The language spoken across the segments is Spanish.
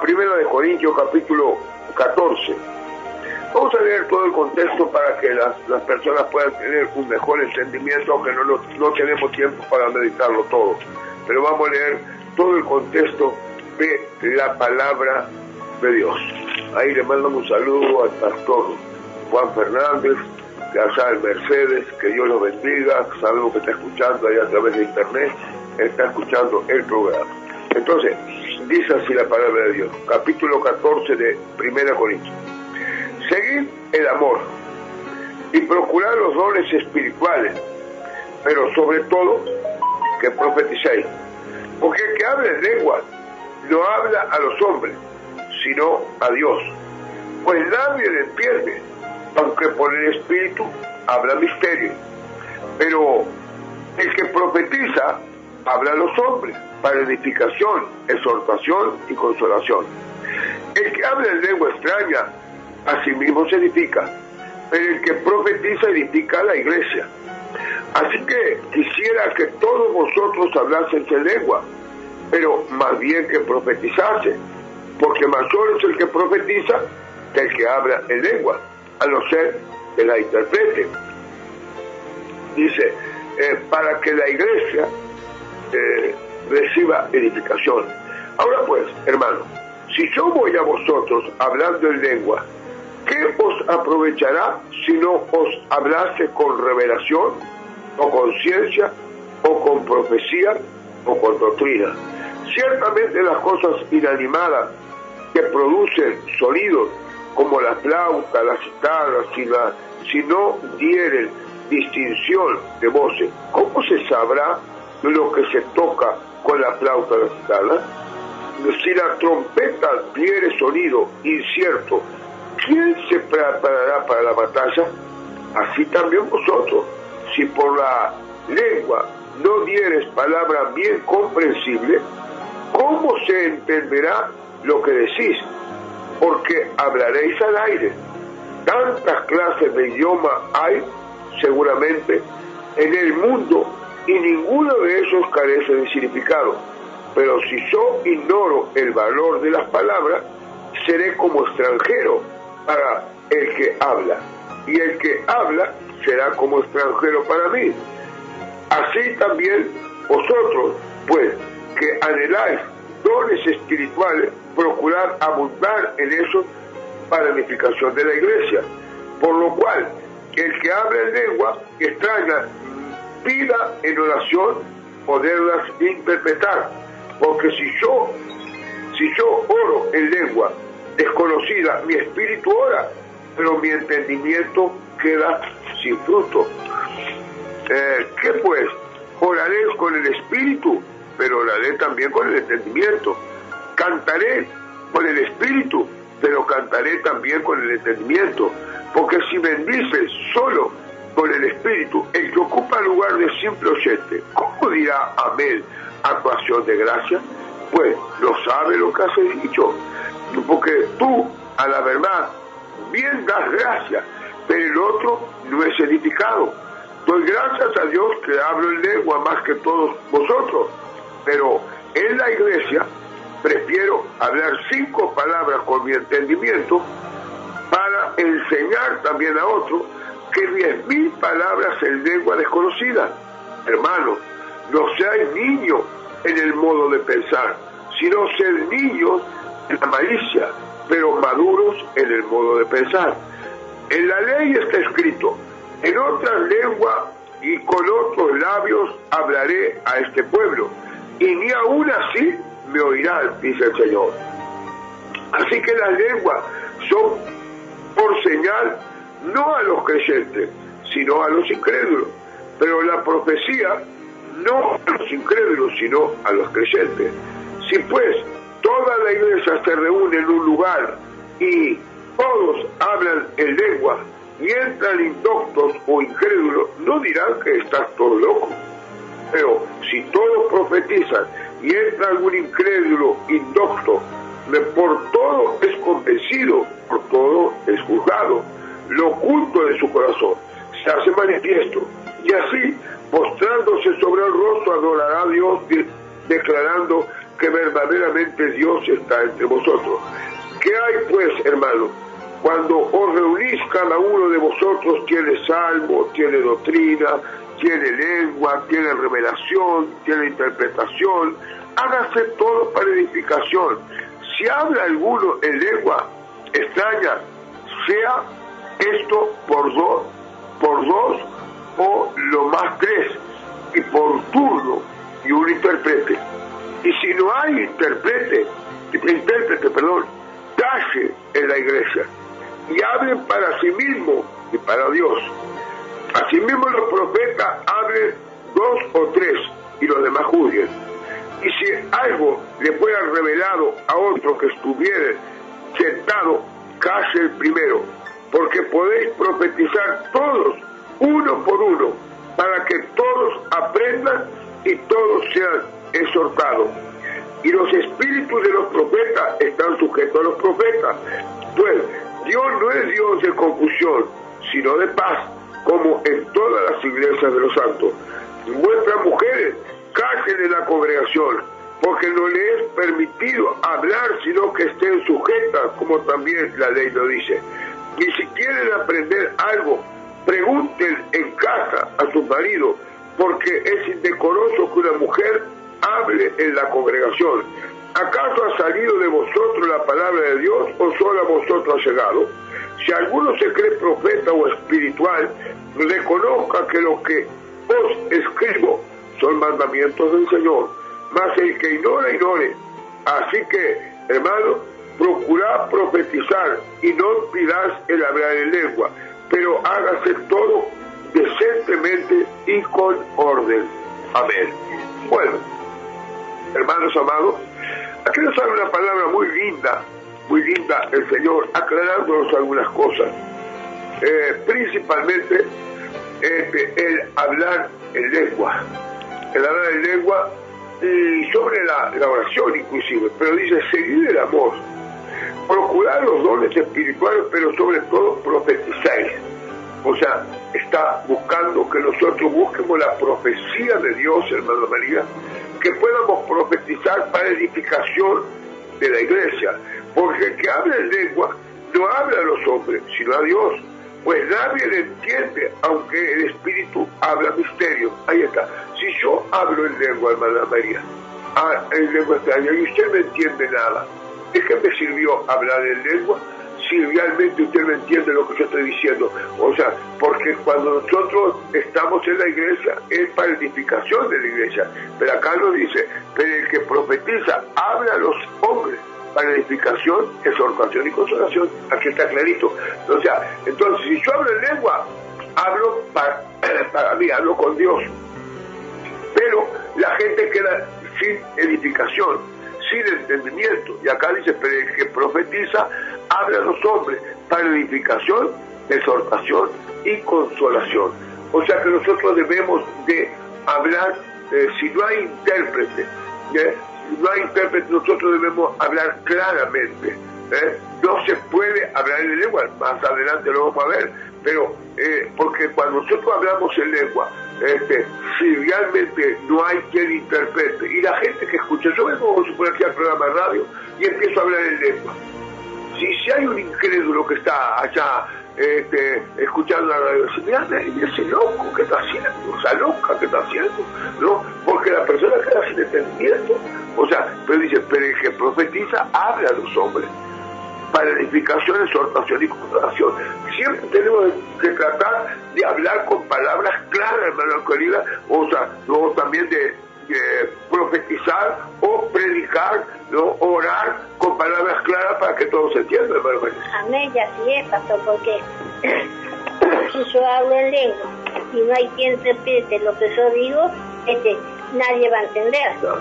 Primera de Corintios, capítulo 14. Vamos a leer todo el contexto para que las personas puedan tener un mejor entendimiento, aunque no tenemos tiempo para meditarlo todo. Pero vamos a leer todo el contexto de la palabra de Dios. Ahí le mandamos un saludo al pastor Juan Fernández, de allá en Mercedes, que Dios los bendiga. Sabemos que está escuchando ahí a través de internet, está escuchando el programa. Entonces, dice así la palabra de Dios, capítulo 14 de 1 Corintios. Seguid el amor y procurad los dones espirituales, pero sobre todo que profeticéis, porque el que habla en lengua no habla a los hombres, sino a Dios, pues nadie le entiende, aunque por el Espíritu habla misterio. Pero el que profetiza habla a los hombres para edificación, exhortación y consolación. El que habla en lengua extraña a sí mismo se edifica, pero el que profetiza edifica a la iglesia. Así que quisiera que todos vosotros hablaseis en lengua, pero más bien que profetizase, porque mayor es el que profetiza que el que habla en lengua, a no ser que la interprete. Dice, para que la iglesia reciba edificación. Ahora pues, hermanos, si yo voy a vosotros hablando en lengua, ¿qué os aprovechará si no os hablase con revelación, o con ciencia, o con profecía, o con doctrina? Ciertamente las cosas inanimadas que producen sonidos, como la flauta, la citarra, si no dieren distinción de voces, ¿cómo se sabrá lo que se toca con la flauta, la citarra? Si la trompeta diere sonido incierto, ¿quién se preparará para la batalla? Así también vosotros, si por la lengua no dieres palabra bien comprensible, ¿cómo se entenderá lo que decís? Porque hablaréis al aire. Tantas clases de idioma hay, seguramente, en el mundo, y ninguno de ellos carece de significado. Pero si yo ignoro el valor de las palabras, seré como extranjero para el que habla, y el que habla será como extranjero para mí. Así también vosotros, pues, que anheláis dones espirituales, procurad abundar en eso para edificación de la iglesia. Por lo cual, el que habla en lengua extraña pida en oración poderlas interpretar, porque si yo oro en lengua desconocida, mi espíritu ora, pero mi entendimiento queda sin fruto. ¿Qué pues? Oraré con el espíritu, pero oraré también con el entendimiento. Cantaré con el espíritu, pero cantaré también con el entendimiento. Porque si bendices solo con el espíritu, el que ocupa el lugar de simple oyente, ¿cómo dirá amén a tu acción de gracia? Pues no sabe lo que has dicho, porque tú, a la verdad, bien das gracias, pero el otro no es edificado. Doy gracias a Dios que hablo en lengua más que todos vosotros, pero en la iglesia prefiero hablar 5 palabras con mi entendimiento para enseñar también a otros que 10.000 palabras en lengua desconocida. Hermanos, no seáis niños en el modo de pensar, sino sed niños en la malicia, pero maduros en el modo de pensar. En la ley está escrito, en otra lengua y con otros labios hablaré a este pueblo, y ni aún así me oirán, dice el Señor. Así que las lenguas son por señal no a los creyentes, sino a los incrédulos, pero la profecía no a los incrédulos, sino a los creyentes. Si pues toda la iglesia se reúne en un lugar y todos hablan en lengua, y entran indoctos o incrédulos, no dirán que estás todo loco. Pero si todos profetizan y entra algún incrédulo indocto, por todo es convencido, por todo es juzgado. Lo oculto de su corazón se hace manifiesto, y así, postrándose sobre el rostro, adorará a Dios, declarando que verdaderamente Dios está entre vosotros. ¿Qué hay pues, hermanos? Cuando os reunís, cada uno de vosotros tiene salmo, tiene doctrina, tiene lengua, tiene revelación, tiene interpretación. Hágase todo para edificación. Si habla alguno en lengua extraña, sea esto por dos o lo más tres, y por turno, y un intérprete. Y si no hay intérprete, calle en la iglesia y hablen para sí mismo y para Dios. Asimismo los profetas hablen 2 o 3 y los demás juzguen. Y si algo le fuera revelado a otro que estuviera sentado, calle el primero, porque podéis profetizar todos, uno por uno, para que todos aprendan y todos sean exhortados. Y los espíritus de los profetas están sujetos a los profetas. Pues Dios no es Dios de confusión, sino de paz, como en todas las iglesias de los santos. Vuestras mujeres callen en la congregación, porque no les es permitido hablar, sino que estén sujetas, como también la ley lo dice. Y si quieren aprender algo, pregunten en casa a su marido, porque es indecoroso que una mujer hable en la congregación. ¿Acaso ha salido de vosotros la palabra de Dios o solo a vosotros ha llegado? Si alguno se cree profeta o espiritual, reconozca que lo que os escribo son mandamientos del Señor. Mas el que ignora, ignore. Así que, hermano, procurad profetizar y no pidáis el hablar en lengua, pero hágase todo decentemente y con orden. Amén. Bueno, hermanos amados, aquí nos habla una palabra muy linda el Señor, aclarándonos algunas cosas. Principalmente el hablar en lengua. El hablar en lengua y sobre la oración inclusive, pero dice, seguid el amor, procurar los dones espirituales, pero sobre todo profetizáis. O sea, está buscando que nosotros busquemos la profecía de Dios, hermano María, que podamos profetizar para edificación de la iglesia, porque el que habla en lengua no habla a los hombres, sino a Dios, pues nadie le entiende, aunque el Espíritu habla misterio. Ahí está. Si yo hablo en lengua, hermana María, en lengua extraña, y usted no entiende nada, ¿de qué me sirvió hablar en lengua si realmente usted no entiende lo que yo estoy diciendo? O sea, porque cuando nosotros estamos en la iglesia es para edificación de la iglesia, pero acá nos dice, pero el que profetiza habla a los hombres para edificación, exhortación y consolación. Aquí está clarito. O sea, entonces si yo hablo en lengua, hablo para mí, hablo con Dios, pero la gente queda sin edificación, sin entendimiento. Y acá dice, pero el que profetiza habla a los hombres para edificación, exhortación y consolación. O sea que nosotros debemos de hablar, si no hay intérprete, si no hay intérprete, nosotros debemos hablar claramente. No se puede hablar en lengua, más adelante lo vamos a ver, pero porque cuando nosotros hablamos en lengua, si realmente no hay quien interprete, y la gente que escucha, yo vengo por aquí al programa de radio y empiezo a hablar en lengua. Si hay un incrédulo que está allá escuchando la radio, y ese loco, ¿qué está haciendo? O sea, loca, ¿qué está haciendo? ¿No? Porque la persona queda sin entendimiento. O sea, pero dice, pero el que profetiza habla a los hombres para edificación, exhortación y consolación. Siempre tenemos que tratar de hablar con palabras claras, hermano querida, o sea, luego también de profetizar o predicar, ¿no? Orar con palabras claras para que todos se entiendan, hermano. Amén, y así es, pastor, porque si yo hablo en lengua y no hay quien interprete lo que yo digo, nadie va a entender. Claro.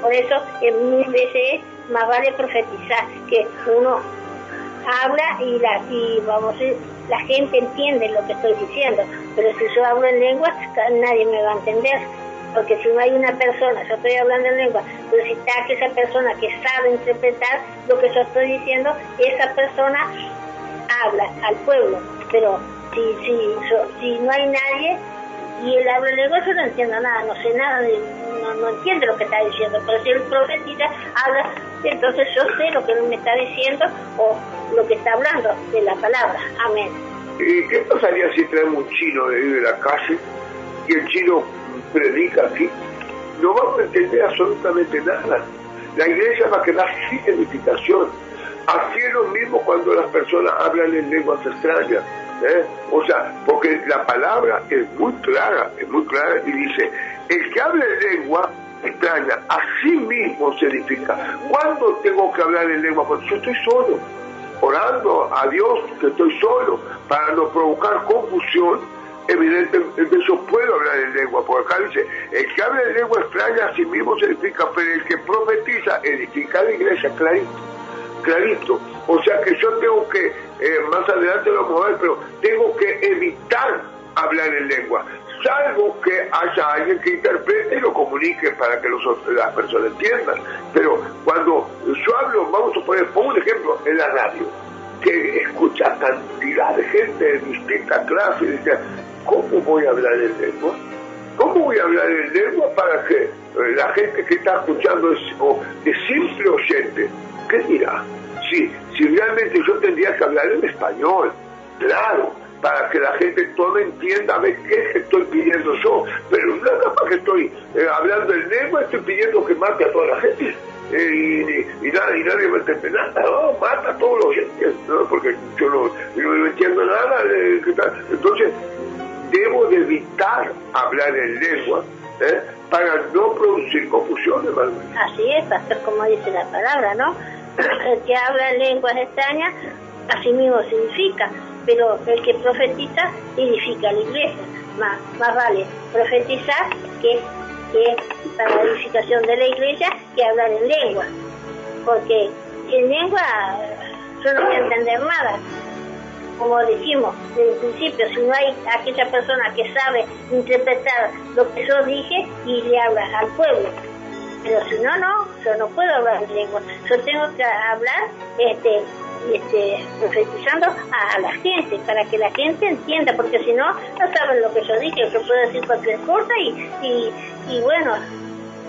Por eso, mil veces más vale profetizar, que uno habla y vamos a decir, la gente entiende lo que estoy diciendo, pero si yo hablo en lengua, nadie me va a entender. Porque si no hay una persona, yo estoy hablando en lengua, pero si está que esa persona que sabe interpretar lo que yo estoy diciendo, esa persona habla al pueblo. Pero si no hay nadie y él habla en lengua, yo no entiendo nada, no sé nada, no entiende lo que está diciendo, pero si el profetita habla, entonces yo sé lo que él me está diciendo o lo que está hablando de la palabra. Amén. ¿Qué pasaría si traemos un chino de la calle y el chino predica aquí? No vamos a entender absolutamente nada. La iglesia va a quedar sin edificación. Así es lo mismo cuando las personas hablan en lenguas extrañas. O sea, porque la palabra es muy clara y dice, el que habla en lengua extraña, a sí mismo se edifica. ¿Cuándo tengo que hablar en lengua? Cuando yo estoy solo, orando a Dios que estoy solo, para no provocar confusión. Evidentemente yo puedo hablar en lengua, porque acá dice, el que habla en lengua extraña a sí mismo se edifica, pero el que profetiza edifica la iglesia, clarito. O sea que yo tengo que, más adelante lo vamos a ver, pero tengo que evitar hablar en lengua, salvo que haya alguien que interprete y lo comunique para que las personas entiendan. Pero cuando yo hablo, vamos a poner, pongo un ejemplo, en la radio, que escucha cantidad de gente de distintas clases, y dice, ¿cómo voy a hablar en lengua? ¿Cómo voy a hablar en lengua para que la gente que está escuchando es simple oyente? ¿Qué dirá? Si realmente yo tendría que hablar en español, claro, para que la gente toda entienda a ver qué es que estoy pidiendo yo, pero nada más que estoy hablando en lengua, estoy pidiendo que mate a toda la gente. Y nadie me entiende nada, ¿no? Mata a todos los oyentes, ¿no? Porque yo no entiendo nada. Entonces, debo de evitar hablar en lengua para no producir confusión, hermano. Así es, pastor, como dice la palabra, ¿no? El que habla en lenguas extrañas, así mismo se edifica, pero el que profetiza, edifica la iglesia. Más vale profetizar que para la edificación de la iglesia que hablar en lengua, porque en lengua yo no voy a entender nada. Como dijimos desde el principio, si no hay aquella persona que sabe interpretar lo que yo dije y le habla al pueblo, pero si no, yo no puedo hablar en lengua. Yo tengo que hablar profetizando a la gente, para que la gente entienda, porque si no saben lo que yo dije. Yo puedo decir cualquier cosa y bueno,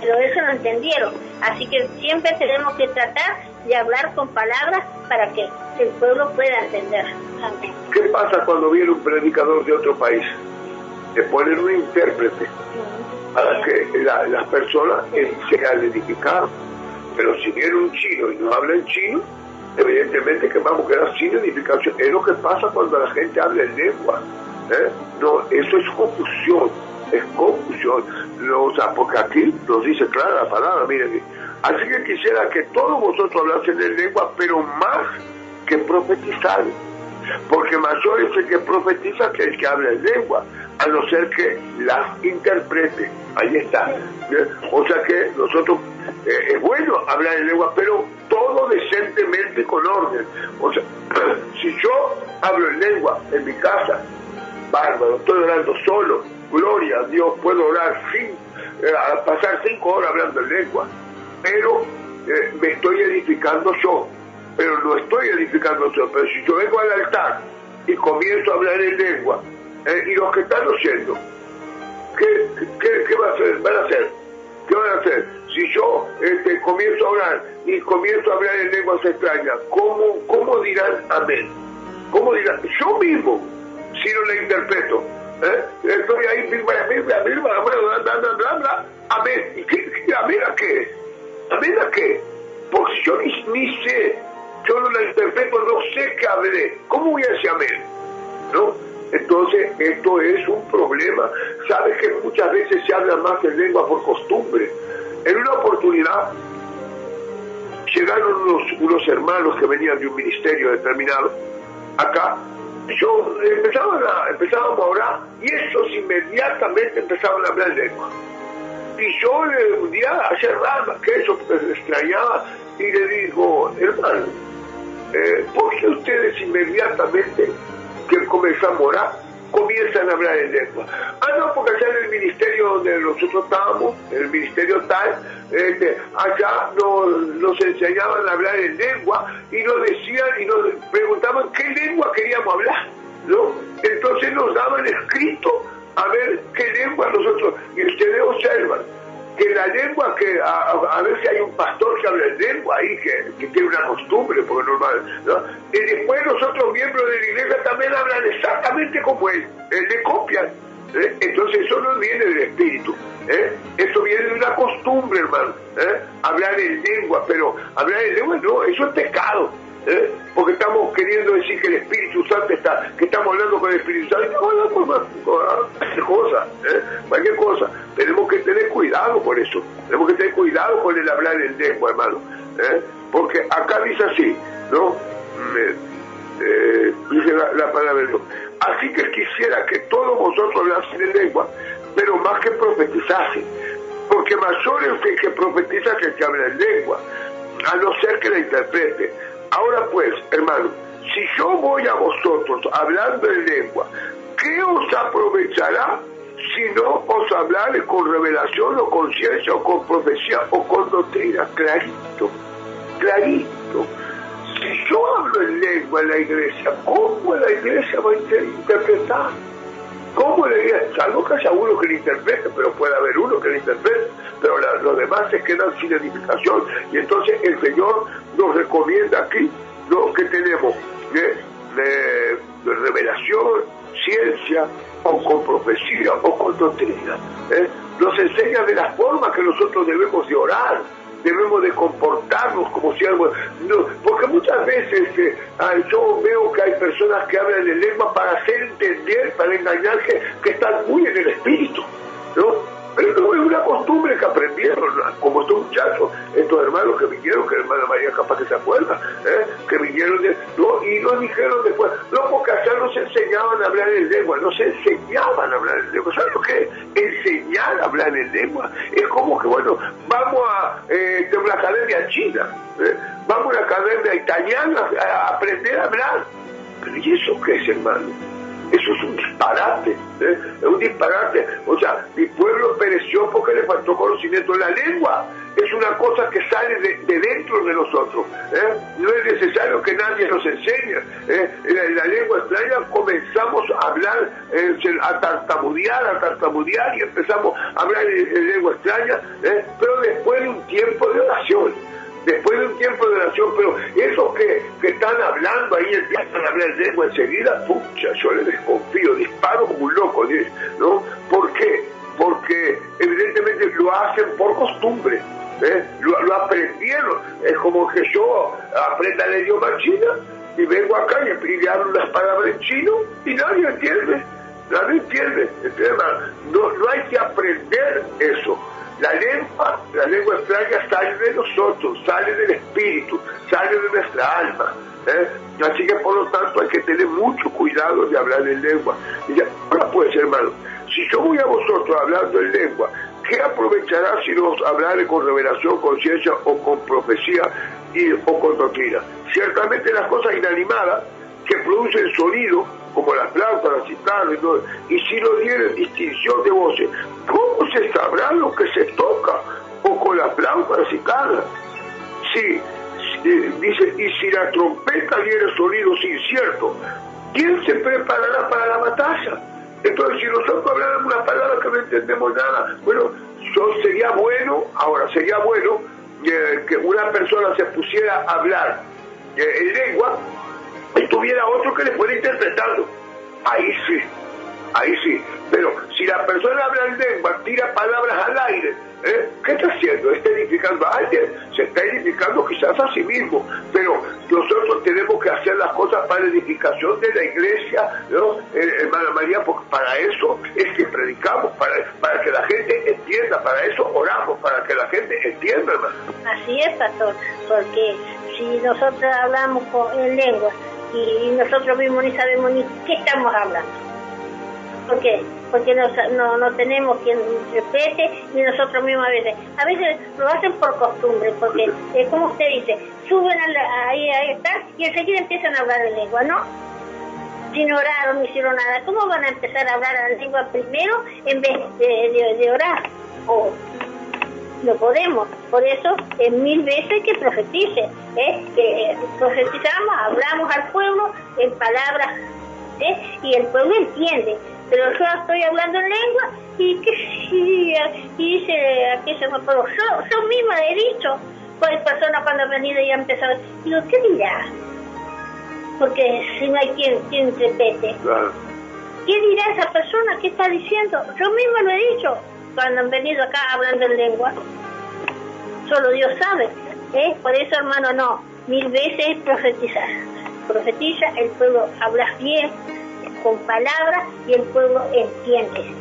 pero eso no entendieron. Así que siempre tenemos que tratar de hablar con palabras para que el pueblo pueda entender. Amén. ¿Qué pasa cuando viene un predicador de otro país? Le ponen un intérprete para que las personas sean edificadas. Pero si viene un chino y no habla en chino, evidentemente que vamos a quedar sin edificación. Es lo que pasa cuando la gente habla en lengua. No, eso es confusión. No, o sea, porque aquí nos dice clara la palabra, miren. Así que quisiera que todos vosotros hablasen en lengua, pero más que profetizar. Porque mayor es el que profetiza que el que habla en lengua, a no ser que las interprete. Ahí está. O sea que nosotros, es bueno hablar en lengua, pero todo decentemente y con orden. O sea, si yo hablo en lengua en mi casa, bárbaro, estoy orando solo, gloria a Dios, puedo orar pasar 5 horas hablando en lengua, pero me estoy edificando yo, pero no estoy edificando yo. Pero si yo vengo al altar y comienzo a hablar en lengua, y los que están oyendo, ¿qué van a hacer? ¿Qué van a hacer? Si yo comienzo a orar y comienzo a hablar en lenguas extrañas, ¿cómo dirán amén? ¿Cómo dirán? Yo mismo, si no le interpreto, estoy ahí, amén. ¿Y amén a qué? ¿Amén a qué? Porque yo ni sé, yo no la interpreto, no sé qué hablé. ¿Cómo voy a decir amén? ¿No? Entonces, esto es un problema. Sabes que muchas veces se habla más en lengua por costumbre. En una oportunidad, llegaron unos hermanos que venían de un ministerio determinado acá. Empezábamos a orar y esos inmediatamente empezaban a hablar en lengua. Y yo un día, ayer rama, que eso me extrañaba, y le digo, hermano, ¿por qué ustedes inmediatamente que comenzamos a orar, comienzan a hablar en lengua? No, porque allá en el ministerio donde nosotros estábamos, en el ministerio tal, allá nos enseñaban a hablar en lengua y nos decían y nos preguntaban qué lengua queríamos hablar, ¿no? Entonces nos daban escrito a ver qué lengua nosotros, y ustedes observan, que la lengua, que a veces hay un pastor que habla en lengua ahí, que tiene una costumbre, porque normal, ¿no? Y después los otros miembros de la iglesia también hablan exactamente como él le copian. Entonces eso no viene del espíritu, eso viene de una costumbre, hermano, hablar en lengua, pero hablar en lengua no, eso es pecado, porque estamos queriendo decir que el Espíritu Santo está, que estamos hablando con el Espíritu Santo, estamos hablando con cualquier cosa. Tenemos que tener cuidado con eso, tenemos que tener cuidado con el hablar en lengua, hermano, porque acá dice así, ¿no? Dice la palabra de Dios. Así que quisiera que todos vosotros hablasen en lengua, pero más que profetizasen, porque mayor es el que profetiza que el que habla en lengua, a no ser que la interprete. Ahora pues, hermano, si yo voy a vosotros hablando en lengua, ¿qué os aprovechará si no os hablare con revelación o con ciencia o con profecía o con doctrina? Clarito, clarito. Si yo hablo en lengua en la iglesia, ¿cómo la iglesia va a interpretar? ¿Cómo la iglesia? Salvo que haya uno que lo interprete, pero puede haber uno que lo interprete, pero los demás se quedan sin edificación. Y entonces el Señor nos recomienda aquí, ¿no?, que tenemos revelación, ciencia, o con profecía, o con doctrina. Nos enseña de la forma que nosotros debemos de orar, debemos de comportarnos como siervos, no, porque muchas veces yo veo que hay personas que hablan en lengua para hacer entender, para engañar que están muy en el espíritu, ¿no? Pero no es una costumbre que aprendieron, como estos muchachos, estos hermanos que vinieron, que la hermana María capaz que se acuerda, que vinieron y nos dijeron después, no, porque acá no se enseñaban a hablar en lengua, no se enseñaban a hablar en lengua. ¿Sabes lo que es enseñar a hablar en lengua? Es como que, bueno, vamos a una academia china, vamos a una academia italiana a aprender a hablar. Pero ¿y eso qué es, hermano? Eso es un disparate, es un disparate. O sea, mi pueblo pereció porque le faltó conocimiento. La lengua es una cosa que sale de dentro de nosotros, no es necesario que nadie nos enseñe. La lengua extraña comenzamos a hablar, a tartamudear y empezamos a hablar en lengua extraña, pero después de un tiempo de oración. Pero esos que están hablando ahí, empiezan a hablar en lengua enseguida, pucha, yo les desconfío, disparo como un loco, ¿no? ¿Por qué? Porque evidentemente lo hacen por costumbre, lo aprendieron. Es como que yo aprenda el idioma chino y vengo acá y le hablo las palabras en chino y nadie entiende. No hay que aprender eso. La lengua extraña sale de nosotros, sale del espíritu, sale de nuestra alma. Así que por lo tanto hay que tener mucho cuidado de hablar en lengua. Y ya, ahora pues, hermano, si yo voy a vosotros hablando en lengua, ¿qué aprovechará si no os hablare con revelación, con ciencia o con profecía o con doctrina? Ciertamente las cosas inanimadas que producen sonido, como las flautas, las citanas y si no tienen distinción de voces, ¿cómo se sabrá lo que se toca? O con la flauta, la citana. Dice, y si la trompeta diere sonidos inciertos, ¿quién se preparará para la batalla? Entonces, si nosotros hablamos una palabra que no entendemos nada, bueno, sería bueno que una persona se pusiera a hablar en lengua y tuviera otro que le fuera interpretando. Ahí sí. Pero si la persona habla en lengua, tira palabras al aire, ¿qué está haciendo? ¿Está edificando a alguien? Se está edificando quizás a sí mismo. Pero nosotros tenemos que hacer las cosas para la edificación de la iglesia, ¿no? Hermana María, porque para eso es que predicamos, para que la gente entienda, para eso oramos, para que la gente entienda, hermano. Así es, pastor, porque si nosotros hablamos en lengua y nosotros mismos ni sabemos ni qué estamos hablando. ¿Por qué? Porque no tenemos quien interprete y nosotros mismos a veces lo hacen por costumbre, porque como usted dice, suben ahí están y enseguida empiezan a hablar en lengua, ¿no? Si no oraron, no hicieron nada, ¿cómo van a empezar a hablar en lengua primero en vez de orar? No podemos, por eso es 1000 veces que profetice, que profetizamos, hablamos al pueblo en palabras, y el pueblo entiende. pero yo estoy hablando en lengua y dice aquella pero yo misma le he dicho, pues personas cuando han venido y han empezado, digo, ¿qué dirá? Porque si no hay quien repete. Claro. ¿Qué dirá esa persona? ¿Qué está diciendo? Yo misma lo he dicho cuando han venido acá hablando en lengua. Solo Dios sabe. Por eso, hermano, no. 1000 veces profetizar. Profetiza, el pueblo habla bien, con palabras, y el pueblo entiende.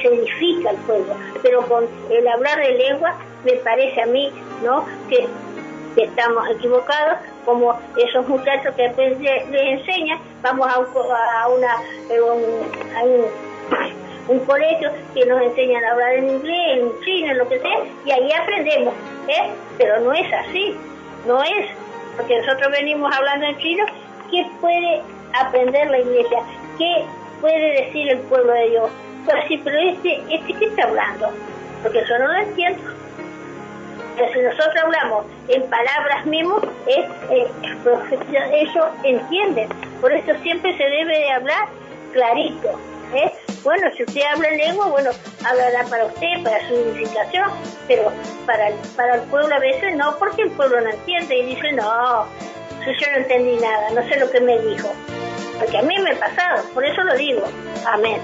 Se edifica el pueblo. Pero con el hablar de lengua, me parece a mí, ¿no?, que estamos equivocados, como esos muchachos que después les enseñan, vamos a un colegio que nos enseñan a hablar en inglés, en chino, en lo que sea, y ahí aprendemos, pero no es así, no es, porque nosotros venimos hablando en chino. ¿Qué puede aprender la iglesia? ¿Qué puede decir el pueblo de Dios? Pues sí, pero ¿qué está hablando? Porque yo no lo entiendo. Pero si nosotros hablamos en palabras mismas, ellos entienden. Por eso siempre se debe de hablar clarito. Bueno, si usted habla en lengua, bueno, hablará para usted, para su edificación, pero para el pueblo a veces no, porque el pueblo no entiende y dice, no, yo no entendí nada, no sé lo que me dijo. Porque a mí me ha pasado, por eso lo digo. Amén.